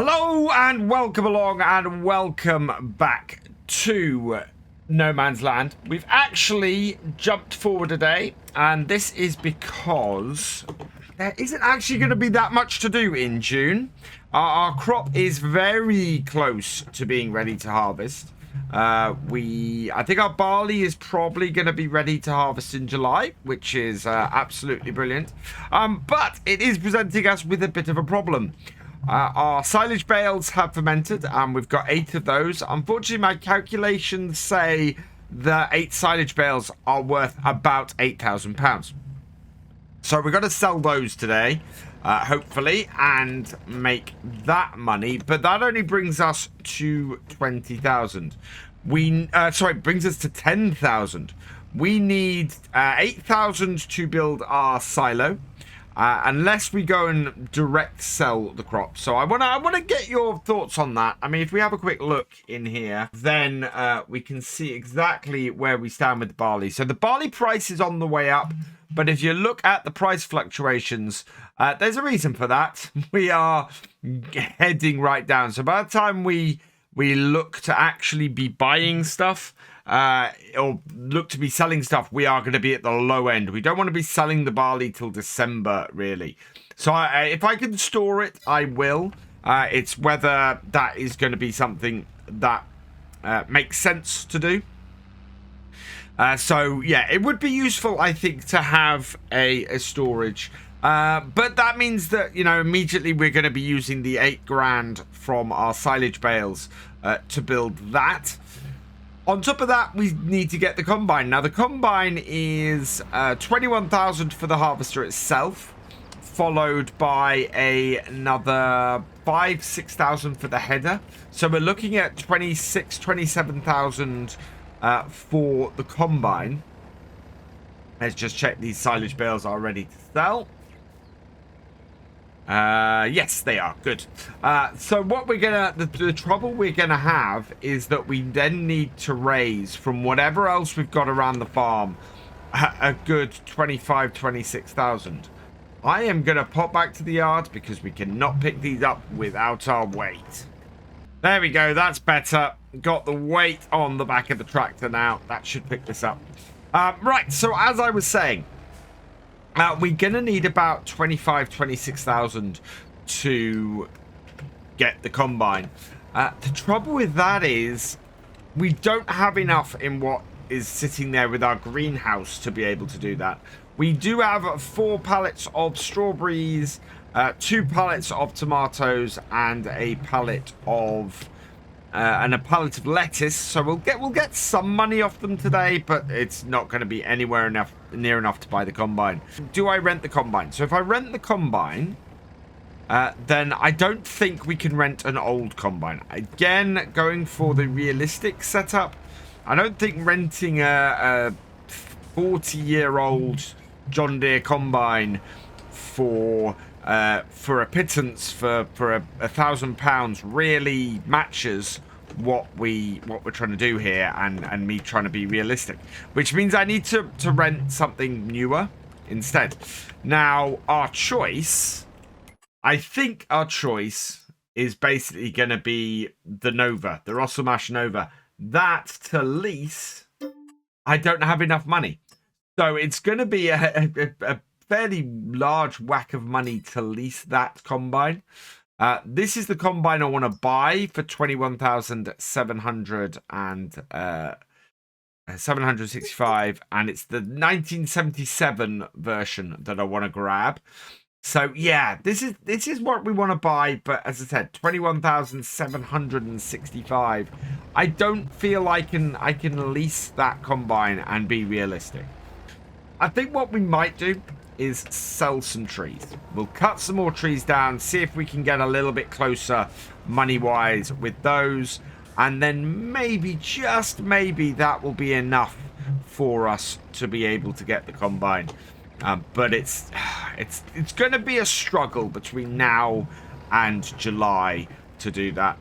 Hello and welcome along and welcome back to No Man's Land. We've actually jumped forward a day, and this is because there isn't actually going to be that much to do in June. Our crop is very close to being ready to harvest. I think our barley is probably going to be ready to harvest in July, which is absolutely brilliant. But it is presenting us with a bit of a problem. Our silage bales have fermented, and we've got 8 of those. Unfortunately, my calculations say the 8 silage bales are worth about £8,000. So we're going to sell those today, hopefully, and make that money. But that only brings us to 20,000. Brings us to 10,000. We need 8,000 to build our silo. Unless we go and direct sell the crop. So I want to get your thoughts on that. I mean, if we have a quick look in here, then we can see exactly where we stand with the barley. So the barley price is on the way up, but if you look at the price fluctuations, there's a reason for that. We are heading right down. So by the time we look to actually be buying stuff, or look to be selling stuff, we are going to be at the low end. We don't want to be selling the barley till December, really. So if I can store it, I will. It's whether that is going to be something that makes sense to do. So yeah, it would be useful, I think, to have a storage. But that means that, you know, immediately we're going to be using the 8 grand from our silage bales to build that. On top of that, we need to get the combine. Now, the combine is 21,000 for the harvester itself, followed by another 6,000 for the header. So we're looking at 27,000 for the combine. Let's just check these silage bales are ready to sell. Yes, they are. Good. So what we're gonna, the trouble we're gonna have is that we then need to raise from whatever else we've got around the farm a good 26,000. I am gonna pop back to the yard because we cannot pick these up without our weight. There we go. That's better. Got the weight on the back of the tractor now. That should pick this up. Right. So as I was saying, we're going to need about 26,000 to get the combine. The trouble with that is we don't have enough in what is sitting there with our greenhouse to be able to do that. We do have 4 pallets of strawberries, 2 pallets of tomatoes, and a pallet of lettuce. So we'll get some money off them today, but it's not going to be near enough to buy the combine. Do I rent the combine? So if I rent the combine, then I don't think we can rent an old combine. Again, going for the realistic setup, I don't think renting a 40-year-old John Deere combine for a pittance for £1,000 really matches what we're trying to do here, and me trying to be realistic, which means I need to rent something newer instead. Now I think our choice is basically going to be the Nova, the Rosselmash Nova. That to lease, I don't have enough money, so it's going to be a fairly large whack of money to lease that combine. This is the combine I want to buy for 765, and it's the 1977 version that I want to grab. So yeah, this is what we want to buy, but as I said, 21,765. I don't feel I can lease that combine and be realistic. I think what we might do is sell some trees. We'll cut some more trees down, see if we can get a little bit closer money-wise with those, and then maybe, just maybe, that will be enough for us to be able to get the combine. But it's going to be a struggle between now and July to do that.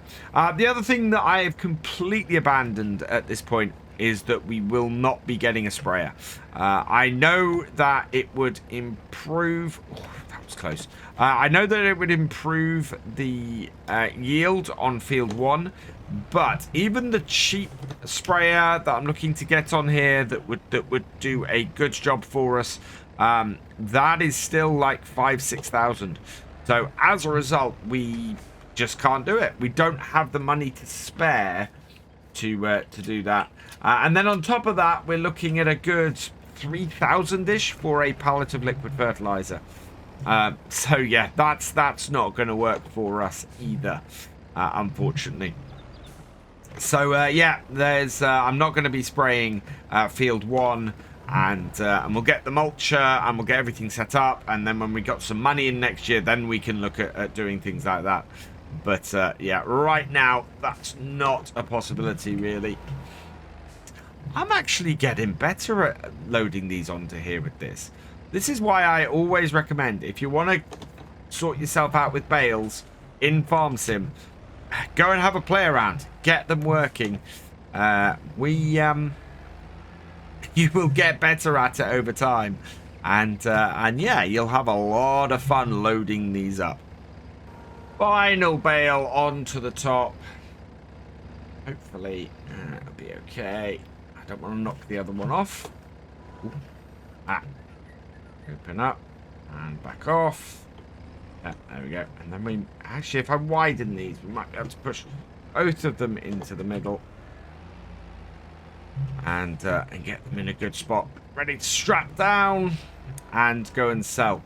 The other thing that I have completely abandoned at this point is that we will not be getting a sprayer. I know that it would improve. Oh, that was close. I know that it would improve the yield on field 1, but even the cheap sprayer that I'm looking to get on here that would do a good job for us, that is still like 5,000-6,000. So as a result, we just can't do it. We don't have the money to spare to do that. And then on top of that, we're looking at a good 3,000-ish for a pallet of liquid fertilizer. So yeah, that's not going to work for us either, unfortunately. So yeah, there's I'm not going to be spraying field 1, and we'll get the mulcher and we'll get everything set up, and then when we got some money in next year, then we can look at doing things like that. But yeah, right now that's not a possibility really. I'm actually getting better at loading these onto here with this. This is why I always recommend, if you want to sort yourself out with bales in Farm Sim, go and have a play around. Get them working. You will get better at it over time. And yeah, you'll have a lot of fun loading these up. Final bale onto the top. Hopefully it'll be okay. I don't want to knock the other one off. Ooh. Open up and back off. Yeah, there we go. And then we actually, if I widen these, we might be able to push both of them into the middle and get them in a good spot, ready to strap down and go and sell.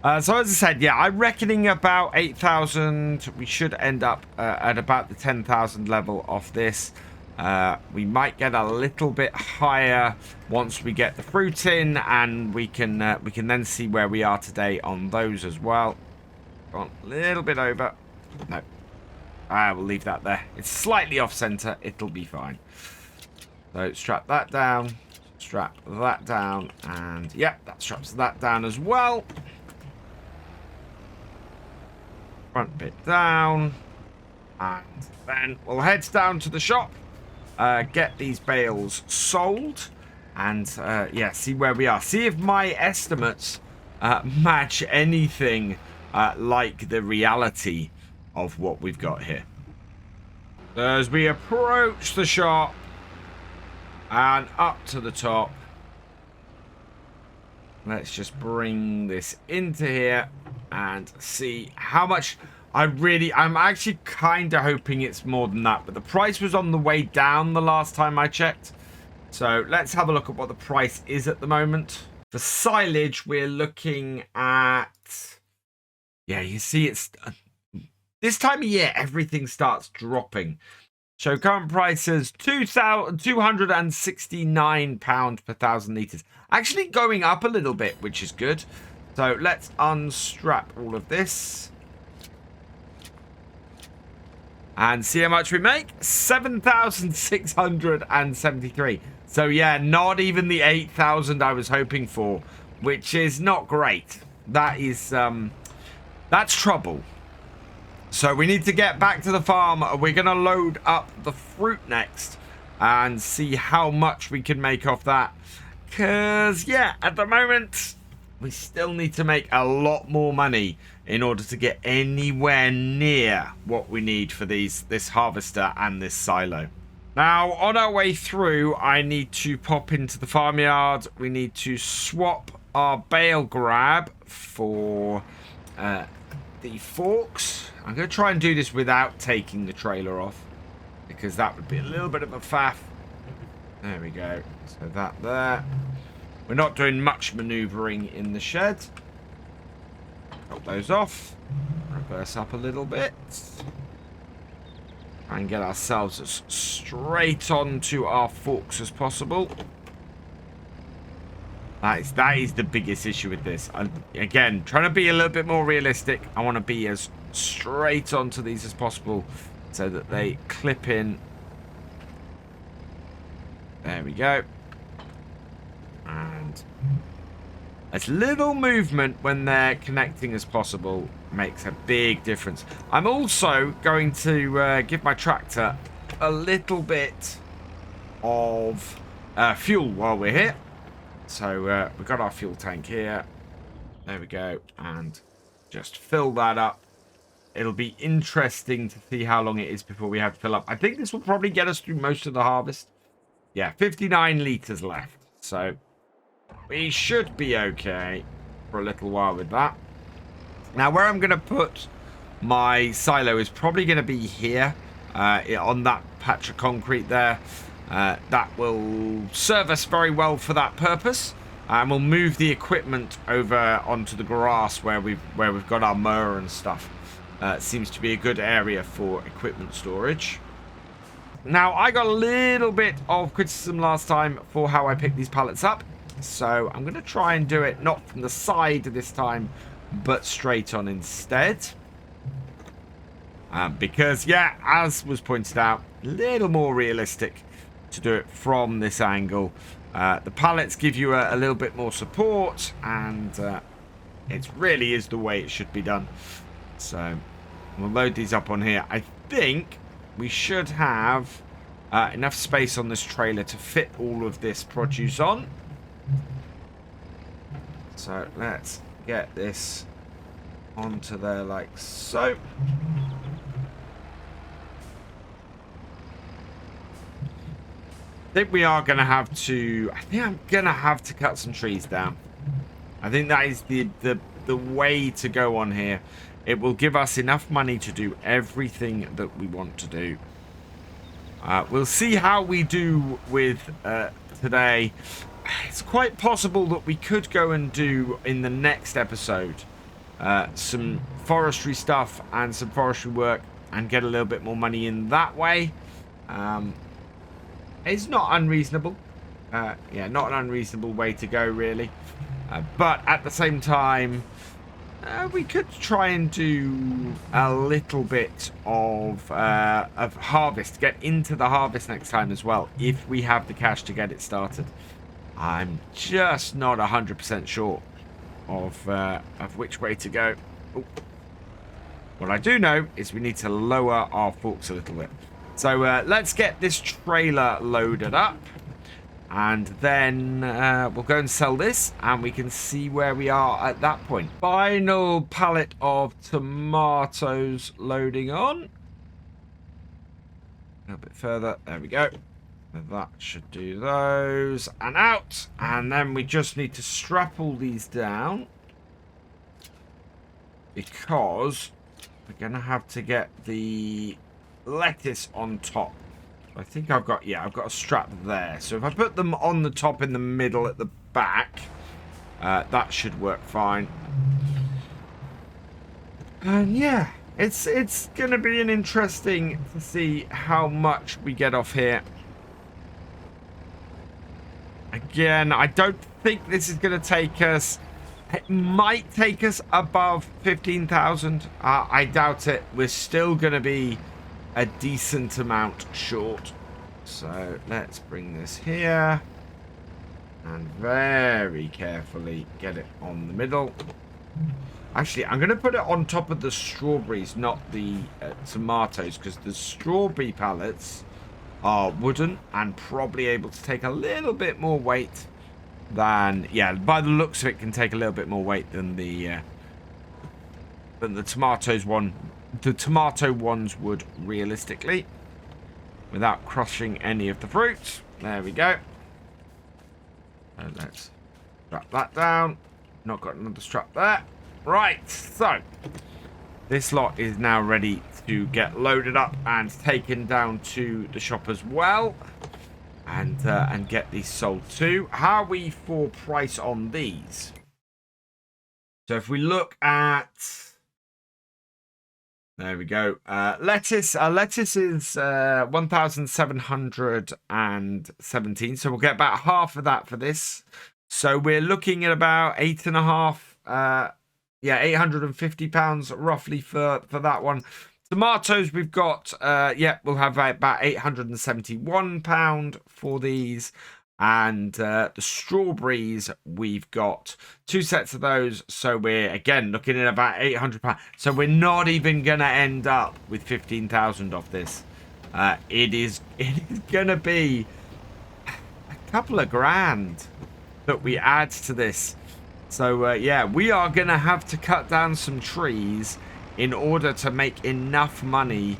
So as I said, yeah, I'm reckoning about 8,000. We should end up at about the 10,000 level off this. We might get a little bit higher once we get the fruit in, and we can then see where we are today on those as well. Gone a little bit over. No, we'll leave that there. It's slightly off center. It'll be fine. So strap that down, strap that down, and yeah, that straps that down as well. Front bit down, and then we'll head down to the shop. Get these bales sold, and yeah, see where we are. See if my estimates match anything like the reality of what we've got here. As we approach the shop and up to the top, let's just bring this into here and see how much. I'm actually kind of hoping it's more than that, but the price was on the way down the last time I checked. So let's have a look at what the price is at the moment. For silage, we're looking at, yeah, you see it's, this time of year, everything starts dropping. So current price is £269 per 1,000 litres. Actually going up a little bit, which is good. So let's unstrap all of this. And see how much we make. 7,673. So yeah, not even the 8,000 I was hoping for, which is not great. That is, that's trouble. So we need to get back to the farm. We're going to load up the fruit next and see how much we can make off that. Because, yeah, at the moment, we still need to make a lot more money in order to get anywhere near what we need for this harvester and this silo. Now, on our way through, I need to pop into the farmyard. We need to swap our bale grab for the forks. I'm going to try and do this without taking the trailer off, because that would be a little bit of a faff. There we go. So that there. We're not doing much maneuvering in the shed. Cut those off. Reverse up a little bit. Try and get ourselves as straight onto our forks as possible. That is the biggest issue with this. Again, trying to be a little bit more realistic. I want to be as straight onto these as possible so that they clip in. There we go. And as little movement when they're connecting as possible makes a big difference. I'm also going to give my tractor a little bit of fuel while we're here. So we've got our fuel tank here. There we go. And Just fill that up. It'll be interesting to see how long it is before we have to fill up. I think this will probably get us through most of the harvest. Yeah, 59 litres left. So we should be okay for a little while with that. Now, where I'm going to put my silo is probably going to be here on that patch of concrete there. That will serve us very well for that purpose. And we'll move the equipment over onto the grass where we've got our mower and stuff. Seems to be a good area for equipment storage. Now, I got a little bit of criticism last time for how I picked these pallets up. So I'm going to try and do it not from the side this time, but straight on instead. Because, yeah, as was pointed out, a little more realistic to do it from this angle. The pallets give you a little bit more support, and it really is the way it should be done. So we'll load these up on here. I think we should have enough space on this trailer to fit all of this produce on. So let's get this onto there like so. I think we are going to have to... I think I'm going to have to cut some trees down. I think that is the way to go on here. It will give us enough money to do everything that we want to do. We'll see how we do with today. It's quite possible that we could go and do in the next episode some forestry stuff and some forestry work and get a little bit more money in that way. It's not unreasonable. Yeah, not an unreasonable way to go, really. But at the same time, we could try and do a little bit of harvest, get into the harvest next time as well, if we have the cash to get it started. I'm just not 100% sure of which way to go. Ooh. What I do know is we need to lower our forks a little bit. So let's get this trailer loaded up, and then we'll go and sell this, and we can see where we are at that point. Final pallet of tomatoes loading on. A little bit further. There we go. That should do those. And out. And then we just need to strap all these down, because we're going to have to get the lettuce on top. I think I've got a strap there. So if I put them on the top in the middle at the back, that should work fine. And yeah, it's going to be an interesting to see how much we get off here. Again, I don't think this is going to take us. It might take us above 15,000. I doubt it. We're still going to be a decent amount short. So let's bring this here and very carefully get it on the middle. Actually, I'm going to put it on top of the strawberries, not the tomatoes, because the strawberry pallets are wooden and probably able to take a little bit more weight than, yeah, by the looks of it, can take a little bit more weight than the tomatoes one. The tomato ones would, realistically, without crushing any of the fruit. There we go. And let's strap that down. Not got another strap there. Right, so this lot is now ready to get loaded up and taken down to the shop as well, and get these sold too. How are we for price on these? So if we look at, there we go. Lettuce is 1,717. So we'll get about half of that for this. So we're looking at about £8.5. Yeah, £850 roughly for that one. Tomatoes we've got. We'll have about £871 for these. And the strawberries, we've got 2 sets of those. So we're, again, looking at about £800. So we're not even going to end up with 15,000 off this. It is going to be a couple of grand that we add to this. So, yeah, we are going to have to cut down some trees in order to make enough money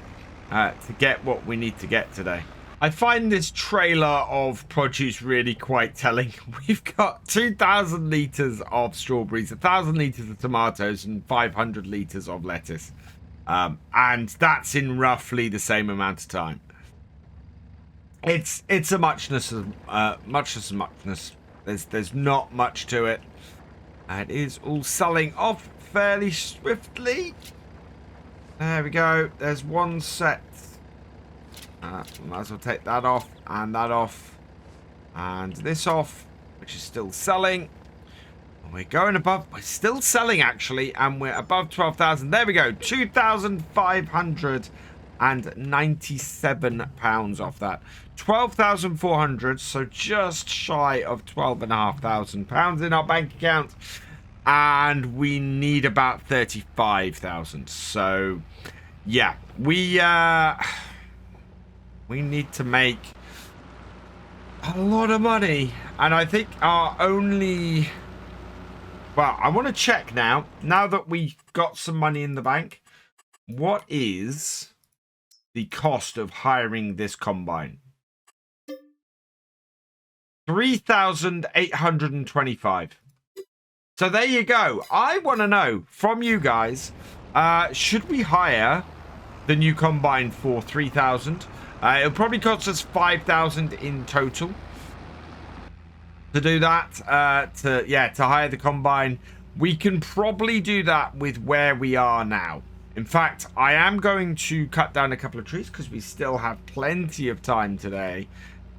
to get what we need to get today. I find this trailer of produce really quite telling. We've got 2,000 litres of strawberries, 1,000 litres of tomatoes, and 500 litres of lettuce. And that's in roughly the same amount of time. It's a muchness of muchness. There's not much to it. It is all selling off fairly swiftly. There we go. There's one set. Might as well take that off and that off and this off, which is still selling. We're going above. We're still selling actually, and we're above 12,000. There we go. 2,597 pounds off that. 12,400. So just shy of 12,500 pounds in our bank account, and we need about 35,000. So yeah, we need to make a lot of money. And I think our only... Well, I want to check now that we've got some money in the bank, what is the cost of hiring this combine? 3,825. So there you go. I want to know from you guys, should we hire the new combine for 3,000? It'll probably cost us 5,000 in total to do that. To hire the combine. We can probably do that with where we are now. In fact, I am going to cut down a couple of trees because we still have plenty of time today.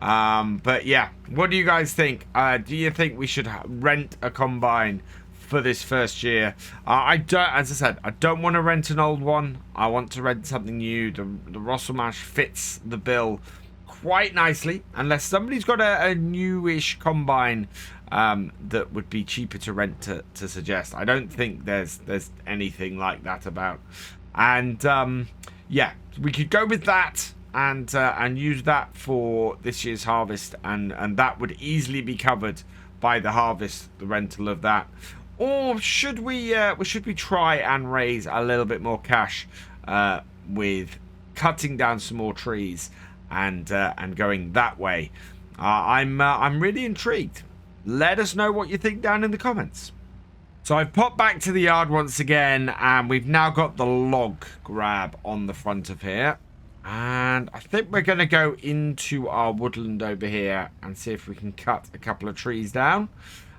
But yeah, what do you guys think? Do you think we should rent a combine for this first year? As I said, I don't want to rent an old one. I want to rent something new. The Rosselmash fits the bill quite nicely, unless somebody's got a newish combine that would be cheaper to rent to suggest. I don't think there's anything like that about. And yeah, we could go with that and use that for this year's harvest, and that would easily be covered by the harvest, the rental of that. Or should we try and raise a little bit more cash with cutting down some more trees and going that way? I'm really intrigued. Let us know what you think down in the comments. So I've popped back to the yard once again, and we've now got the log grab on the front of here. And I think we're going to go into our woodland over here and see if we can cut a couple of trees down.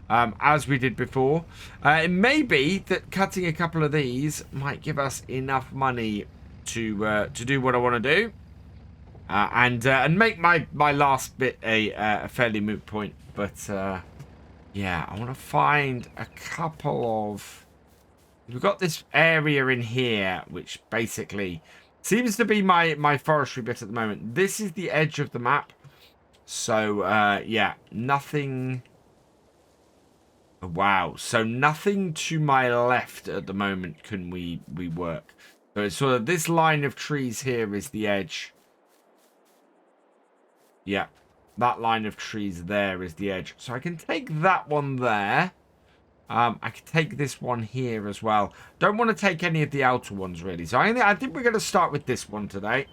As we did before. It may be that cutting a couple of these might give us enough money to do what I want to do. And make my last bit a fairly moot point. But yeah, I want to find a couple of... We've got this area in here, which basically seems to be my forestry bit at the moment. This is the edge of the map. So, yeah, nothing... Wow, so nothing to my left at the moment can we work. So it's sort of this line of trees here is the edge. Yeah, that line of trees there is the edge. So I can take that one there. I can take this one here as well. Don't want to take any of the outer ones really. So I think we're going to start with this one today.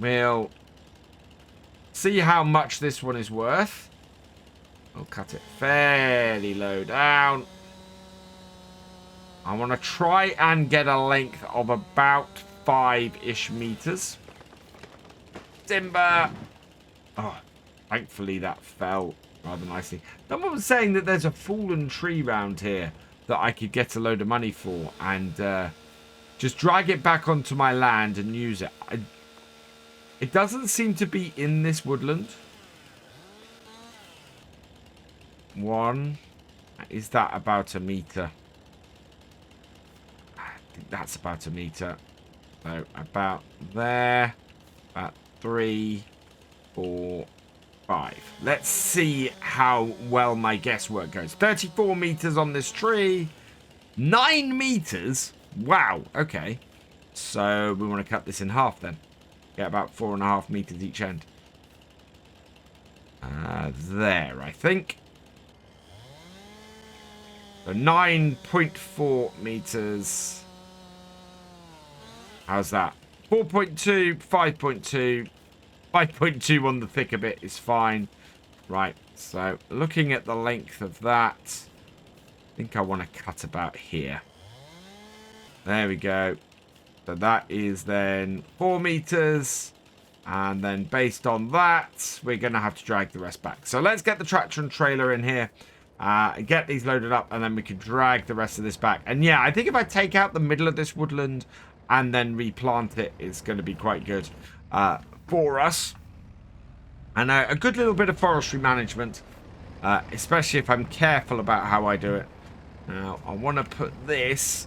We'll see how much this one is worth. We'll cut it fairly low down. I want to try and get a length of about 5-ish meters. Timber. Oh, thankfully that fell rather nicely. Someone was saying that there's a fallen tree round here that I could get a load of money for and just drag it back onto my land and use it. It doesn't seem to be in this woodland. One. Is that about a meter? I think that's about a meter. So about there. About 3, 4, 5. Let's see how well my guesswork goes. 34 meters on this tree. 9 meters? Wow. Okay. So we want to cut this in half then. Get about 4.5 meters each end. There, I think. So 9.4 meters. How's that? 4.2, 5.2. 5.2 on the thicker bit is fine. Right, so looking at the length of that, I think I want to cut about here. There we go. So that is then 4 meters. And then based on that, we're going to have to drag the rest back. So let's get the tractor and trailer in here. Get these loaded up, and then we can drag the rest of this back. And yeah, I think if I take out the middle of this woodland and then replant it, it's going to be quite good for us. And a good little bit of forestry management, especially if I'm careful about how I do it. Now, I want to put this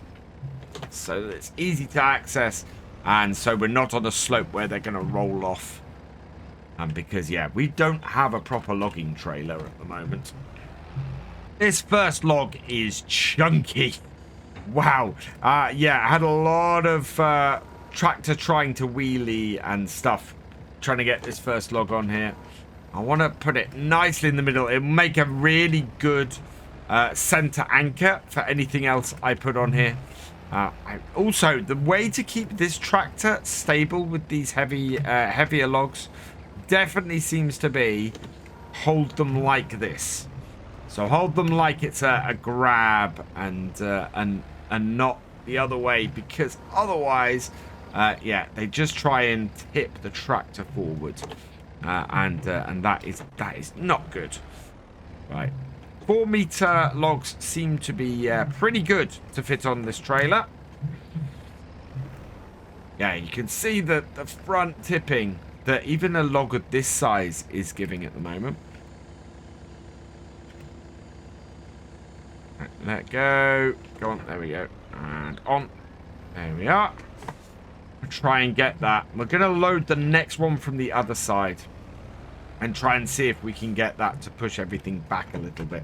so that it's easy to access, and so we're not on a slope where they're going to roll off. Because, yeah, we don't have a proper logging trailer at the moment. This first log is chunky. Wow. Yeah, I had a lot of tractor trying to wheelie and stuff, trying to get this first log on here. I want to put it nicely in the middle. It'll make a really good center anchor for anything else I put on here. Also, the way to keep this tractor stable with these heavier logs definitely seems to be hold them like this. So hold them like it's a grab and not the other way, because otherwise, yeah, they just try and tip the tractor forward, and that is not good. Right, 4 meter logs seem to be pretty good to fit on this trailer. Yeah, you can see the front tipping that even a log of this size is giving at the moment. Right, let go. Go on. There we go. And on. There we are. We'll try and get that. We're going to load the next one from the other side and try and see if we can get that to push everything back a little bit.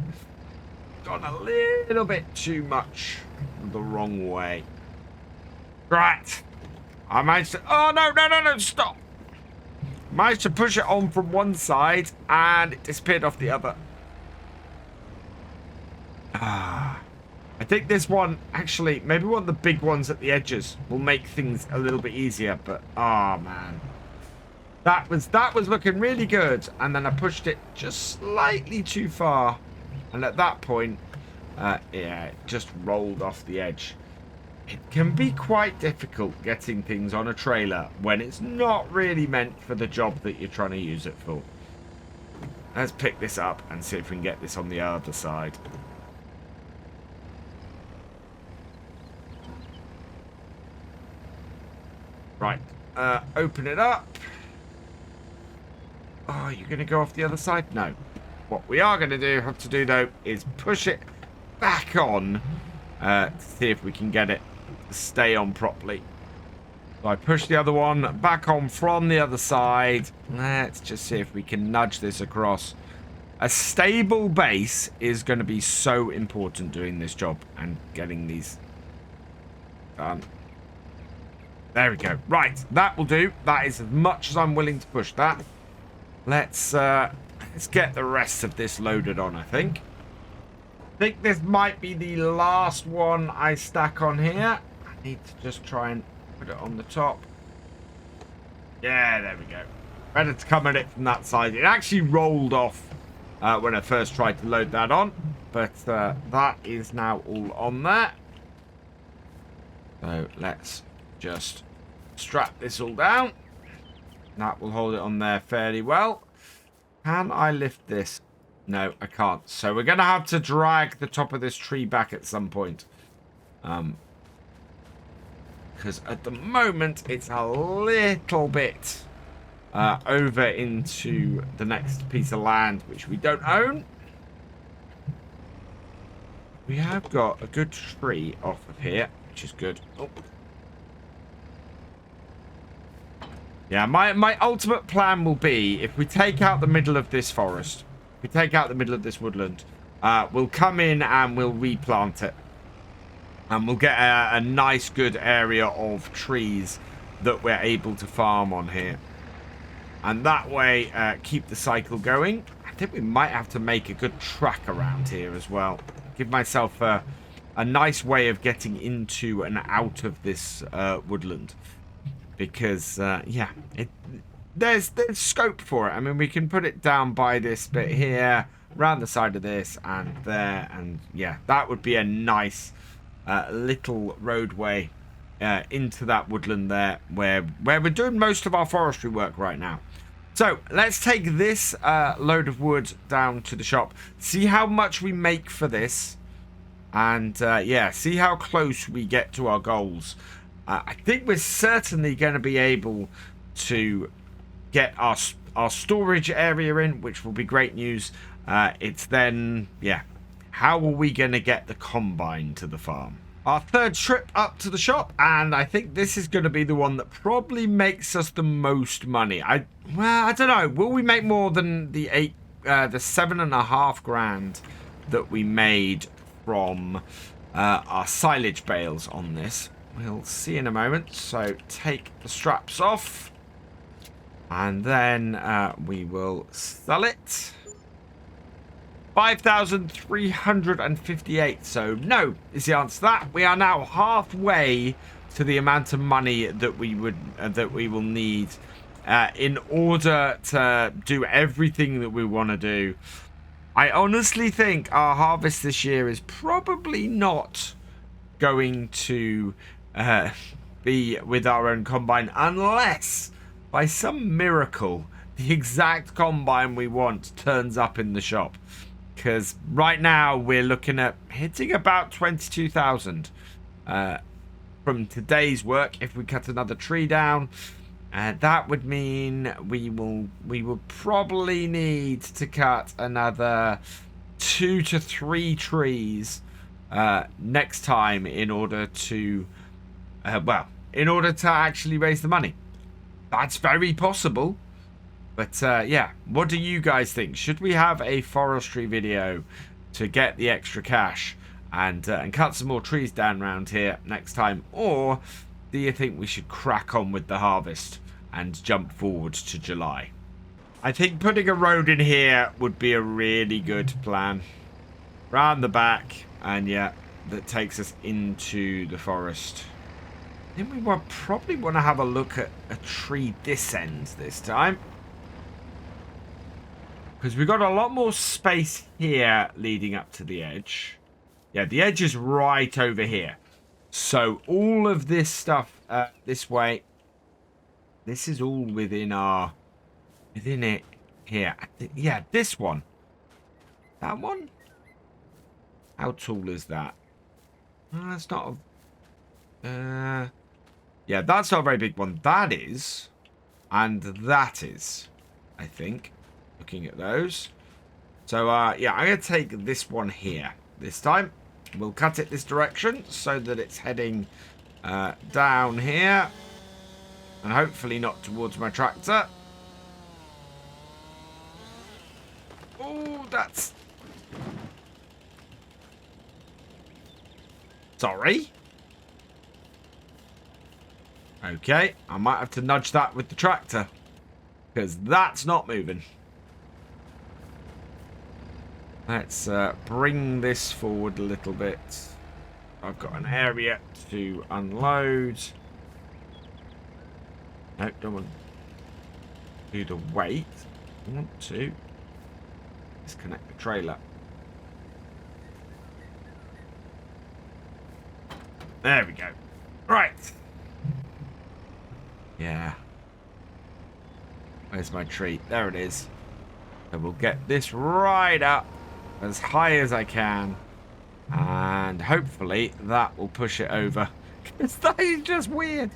Gone a little bit too much the wrong way. Right. I managed to... Oh, no, stop. Managed to push it on from one side and it disappeared off the other. I think this one, actually, maybe one of the big ones at the edges will make things a little bit easier, but, oh, man. That was looking really good, and then I pushed it just slightly too far, and at that point, yeah, it just rolled off the edge. It can be quite difficult getting things on a trailer when it's not really meant for the job that you're trying to use it for. Let's pick this up and see if we can get this on the other side. Right, open it up. Oh, you're going to go off the other side? No. What we are going to have to do, though, is push it back on to see if we can get it to stay on properly. So I push the other one back on from the other side. Let's just see if we can nudge this across. A stable base is going to be so important doing this job and getting these done. There we go. Right, that will do. That is as much as I'm willing to push that. Let's get the rest of this loaded on, I think. I think this might be the last one I stack on here. I need to just try and put it on the top. Yeah, there we go. Better to come at it from that side. It actually rolled off when I first tried to load that on. But that is now all on there. So let's just strap this all down. That will hold it on there fairly well. Can I lift this? No, I can't. So we're going to have to drag the top of this tree back at some point. Because at the moment, it's a little bit over into the next piece of land, which we don't own. We have got a good tree off of here, which is good. Oh. Yeah, my ultimate plan will be, if we take out the middle of this forest, if we take out the middle of this woodland, we'll come in and we'll replant it. And we'll get a nice, good area of trees that we're able to farm on here. And that way, keep the cycle going. I think we might have to make a good track around here as well. give myself a nice way of getting into and out of this woodland. Because, yeah, there's scope for it. I mean, we can put it down by this bit here, around the side of this, and there, and yeah, that would be a nice little roadway into that woodland there, where we're doing most of our forestry work right now. So let's take this load of wood down to the shop, see how much we make for this, and yeah, see how close we get to our goals. I think we're certainly going to be able to get our storage area in, which will be great news. It's then, yeah, how are we going to get the combine to the farm? Our third trip up to the shop, and I think this is going to be the one that probably makes us the most money. Well, I don't know. Will we make more than the 7.5 grand that we made from our silage bales on this? We'll see in a moment. So take the straps off, and then we will sell it. 5,358. So no is the answer to that. We are now halfway to the amount of money that we will need in order to do everything that we want to do. I honestly think our harvest this year is probably not going to be with our own combine, unless by some miracle the exact combine we want turns up in the shop. Because right now we're looking at hitting about 22,000 from today's work. If we cut another tree down, that would mean we will probably need to cut another 2 to 3 trees next time in order to actually raise the money. That's very possible. But yeah, what do you guys think? Should we have a forestry video to get the extra cash and cut some more trees down around here next time? Or do you think we should crack on with the harvest and jump forward to July? I think putting a road in here would be a really good plan. Round the back, and yeah, that takes us into the forest. Then we will probably want to have a look at a tree this end this time. Because we've got a lot more space here leading up to the edge. Yeah, the edge is right over here. So all of this stuff this way, this is all within it here. Yeah, this one. That one? How tall is that? That's not a... yeah, that's not a very big one. That is. And that is, I think. Looking at those. So, yeah, I'm going to take this one here this time. We'll cut it this direction so that it's heading down here. And hopefully not towards my tractor. Oh, that's... Sorry. Okay, I might have to nudge that with the tractor. Because that's not moving. Let's bring this forward a little bit. I've got an area to unload. Nope, don't want to do the weight. I want to disconnect the trailer. There we go. Right. Yeah. Where's my tree? There it is. So we'll get this right up as high as I can, and hopefully that will push it over. Because that is just weird.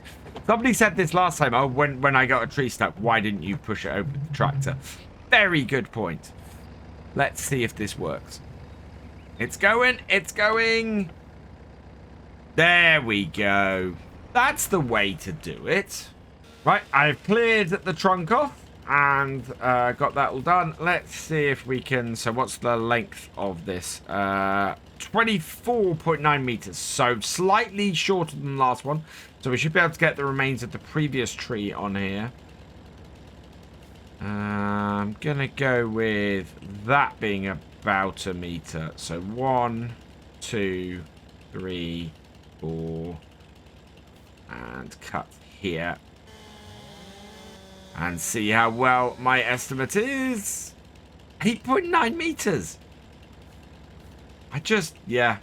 Somebody said this last time. Oh, when I got a tree stuck, why didn't you push it over with the tractor? Very good point. Let's see if this works. It's going. It's going. There we go. That's the way to do it. Right, I've cleared the trunk off. And got that all done. Let's see if we can... So what's the length of this? 24.9 meters. So slightly shorter than the last one. So we should be able to get the remains of the previous tree on here. I'm going to go with that being about a meter. So 1, 2, 3, 4, and cut here. And see how well my estimate is. 8.9 meters. Yeah.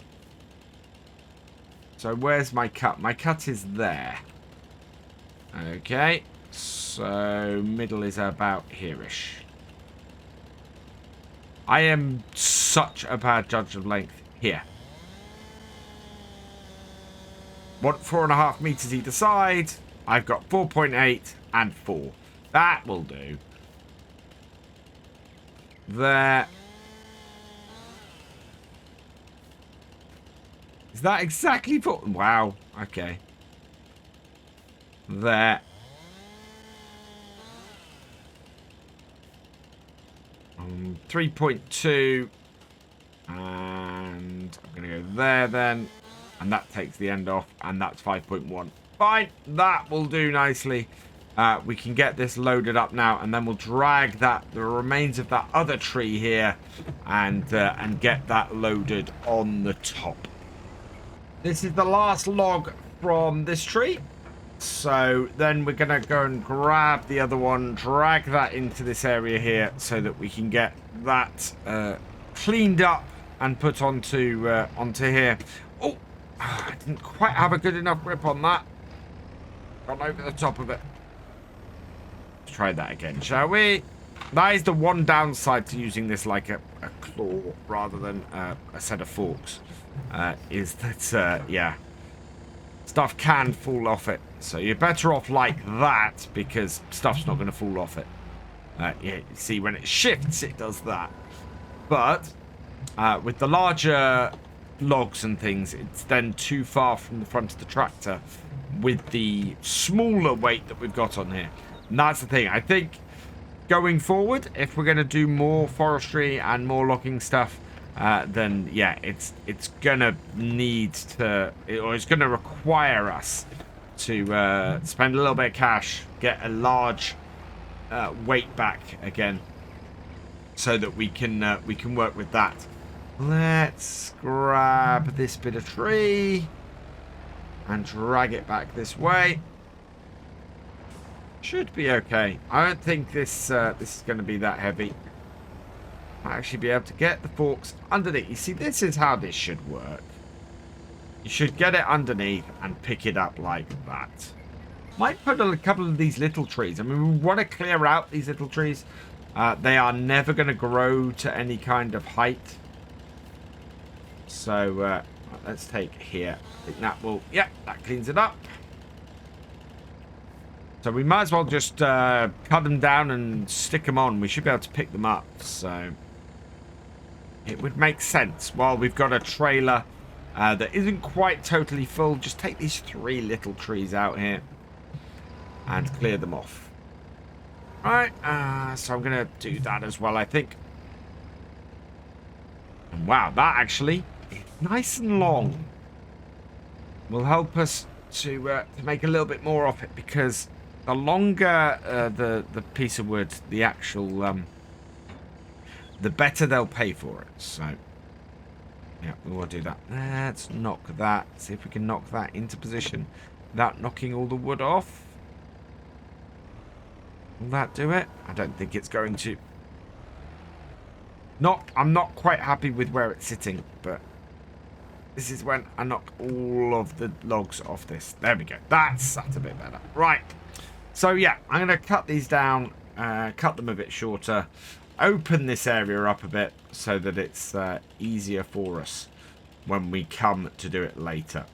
So where's my cut? My cut is there. Okay. So middle is about here-ish. I am such a bad judge of length here. 4.5 meters either side. I've got 4.8 and 4. That will do. There. Is that exactly 4? Wow. Okay. There. Um, 3.2. And I'm going to go there then. And that takes the end off. And that's 5.1. Fine. That will do nicely. We can get this loaded up now. And then we'll drag the remains of that other tree here. And get that loaded on the top. This is the last log from this tree. So then we're going to go and grab the other one, drag that into this area here so that we can get that cleaned up and put onto here. Oh, I didn't quite have a good enough grip on that. Gone over the top of it. Let's try that again, shall we? That is the one downside to using this like a claw rather than a set of forks. Is that, yeah, stuff can fall off it. So you're better off like that because stuff's not going to fall off it. Yeah, you see, when it shifts, it does that. But with the larger logs and things, it's then too far from the front of the tractor with the smaller weight that we've got on here. And that's the thing. I think going forward, if we're going to do more forestry and more logging stuff, then yeah, it's gonna need to, or it's gonna require us to spend a little bit of cash, get a large weight back again, so that we can work with that. Let's grab this bit of tree and drag it back this way. Should be okay. I don't think this is going to be that heavy. Might actually be able to get the forks underneath. You see, this is how this should work. You should get it underneath and pick it up like that. Might put a couple of these little trees. I mean, we want to clear out these little trees. They are never going to grow to any kind of height. So let's take here. I think that will, yeah, that cleans it up. So we might as well just cut them down and stick them on. We should be able to pick them up. So it would make sense. While we've got a trailer that isn't quite totally full, just take these 3 little trees out here and clear them off. Alright, so I'm going to do that as well, I think. And wow, that actually is nice and long. Will help us to make a little bit more of it, because the longer the piece of wood, the actual, the better they'll pay for it. So, yeah, we will do that. Let's knock that. See if we can knock that into position without knocking all the wood off. Will that do it? I don't think it's going to. I'm not quite happy with where it's sitting, but this is when I knock all of the logs off this. There we go. That's a bit better. Right. So, yeah, I'm going to cut these down, cut them a bit shorter, open this area up a bit so that it's easier for us when we come to do it later.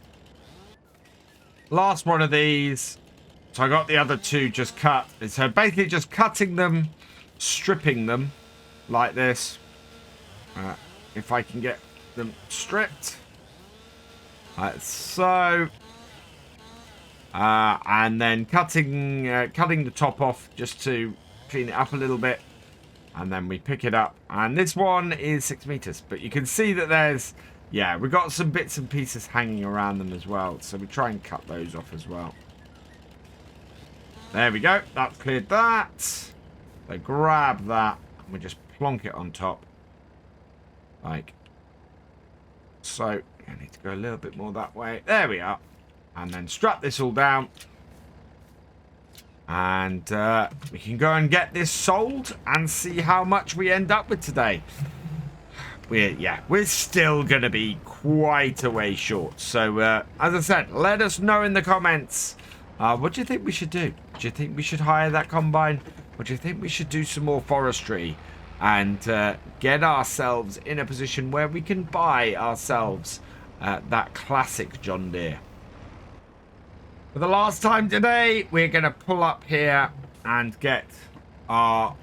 Last one of these. So I got the other 2 just cut. So basically just cutting them, stripping them like this. If I can get them stripped. Like so. And then cutting the top off just to clean it up a little bit. And then we pick it up. And this one is 6 meters. But you can see that there's, yeah, we've got some bits and pieces hanging around them as well. So we try and cut those off as well. There we go. That's cleared that. So grab that. And we just plonk it on top. Like so. I need to go a little bit more that way. There we are. And then strap this all down. And we can go and get this sold and see how much we end up with today. We're still going to be quite a way short. So, as I said, let us know in the comments. What do you think we should do? Do you think we should hire that combine? Or do you think we should do some more forestry? And get ourselves in a position where we can buy ourselves that classic John Deere. For the last time today, we're going to pull up here and get our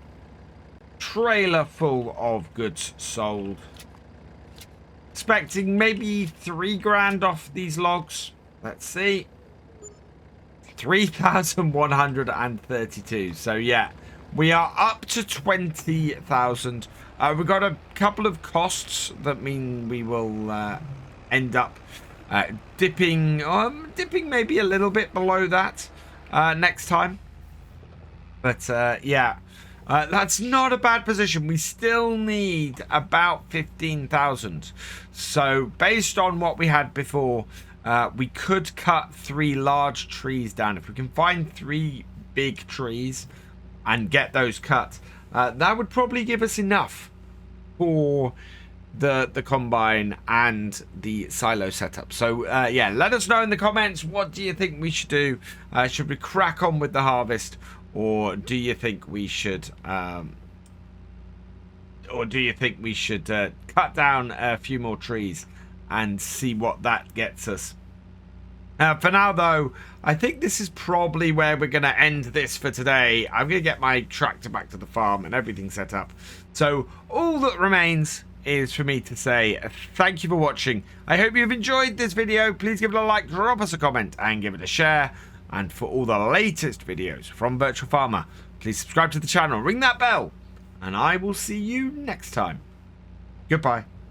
trailer full of goods sold. Expecting maybe 3 grand off these logs. Let's see. 3,132. So yeah, we are up to 20,000. We've got a couple of costs that mean we will end up dipping maybe a little bit below that next time. But yeah, that's not a bad position. We still need about 15,000. So based on what we had before, we could cut 3 large trees down. If we can find 3 big trees and get those cut, that would probably give us enough for the combine and the silo setup. So yeah, let us know in the comments, what do you think we should do? Should we crack on with the harvest, or do you think we should cut down a few more trees and see what that gets us? For now though, I think this is probably where we're going to end this for today. I'm going to get my tractor back to the farm and everything set up. So all that remains is for me to say thank you for watching. I hope you've enjoyed this video. Please give it a like, drop us a comment, and give it a share. And for all the latest videos from Virtual Farmer, please subscribe to the channel, ring that bell, and I will see you next time. Goodbye.